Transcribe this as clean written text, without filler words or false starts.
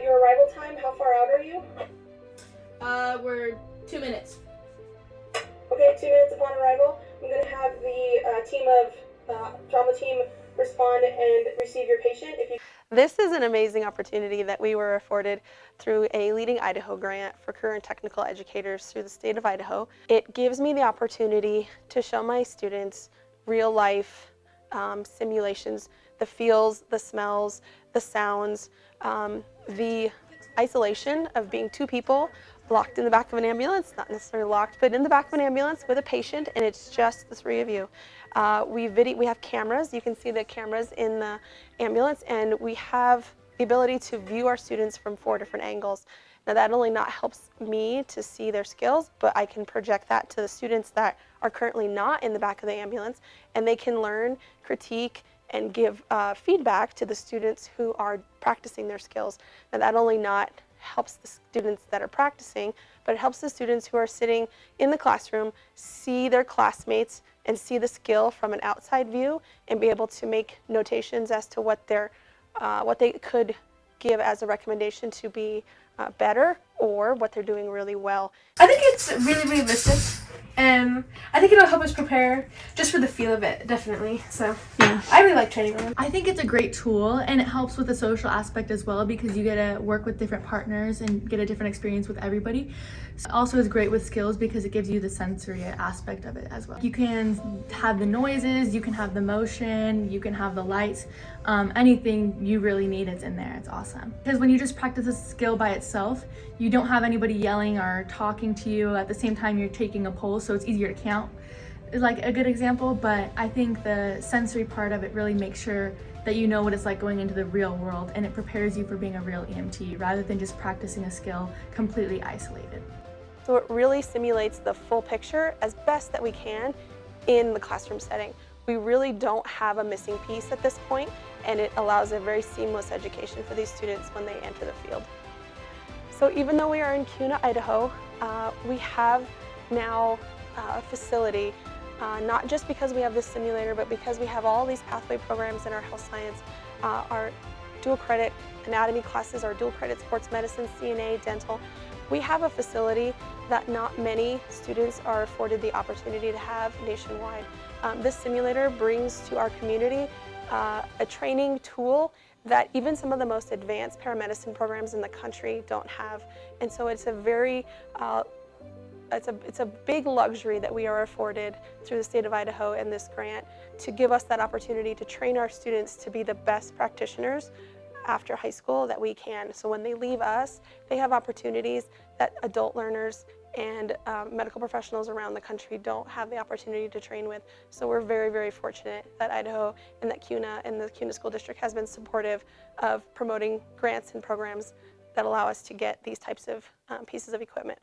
Your arrival time, how far out are you? We're 2 minutes. Okay, 2 minutes upon arrival. I'm going to have the trauma team respond and receive your patient. This is an amazing opportunity that we were afforded through a Leading Idaho grant for career and technical educators through the state of Idaho. It gives me the opportunity to show my students real life simulations, the feels, the smells, the sounds, the isolation of being two people locked in the back of an ambulance, not necessarily locked, but in the back of an ambulance with a patient, and it's just the three of you. We have cameras. You can see the cameras in the ambulance, and we have the ability to view our students from 4 different angles. Now that only not helps me to see their skills, but I can project that to the students that are currently not in the back of the ambulance, and they can learn, critique, and give feedback to the students who are practicing their skills. Now that only not helps the students that are practicing, but it helps the students who are sitting in the classroom see their classmates and see the skill from an outside view and be able to make notations as to what they could give as a recommendation to be better, or what they're doing really well. I think it's really realistic, and I think it'll help us prepare just for the feel of it, definitely. So yeah, I really like training them. I think it's a great tool, and it helps with the social aspect as well, because you get to work with different partners and get a different experience with everybody. It also is great with skills because it gives you the sensory aspect of it as well. You can have the noises, you can have the motion, you can have the lights, anything you really need is in there. It's awesome. Because when you just practice a skill by itself, you don't have anybody yelling or talking to you at the same time you're taking a pulse, so it's easier to count. It's like a good example, but I think the sensory part of it really makes sure that you know what it's like going into the real world, and it prepares you for being a real EMT rather than just practicing a skill completely isolated. So it really simulates the full picture as best that we can in the classroom setting. We really don't have a missing piece at this point, and it allows a very seamless education for these students when they enter the field. So even though we are in Kuna, Idaho, we have now a facility, not just because we have this simulator, but because we have all these pathway programs in our health science, our dual credit anatomy classes, our dual credit sports medicine, CNA, dental. We have a facility that not many students are afforded the opportunity to have nationwide. This simulator brings to our community a training tool that even some of the most advanced paramedicine programs in the country don't have. And so it's a very, it's a big luxury that we are afforded through the state of Idaho and this grant to give us that opportunity to train our students to be the best practitioners after high school that we can. So when they leave us, they have opportunities that adult learners and medical professionals around the country don't have the opportunity to train with. So we're very fortunate that Idaho and that Kuna and the Kuna School District has been supportive of promoting grants and programs that allow us to get these types of pieces of equipment.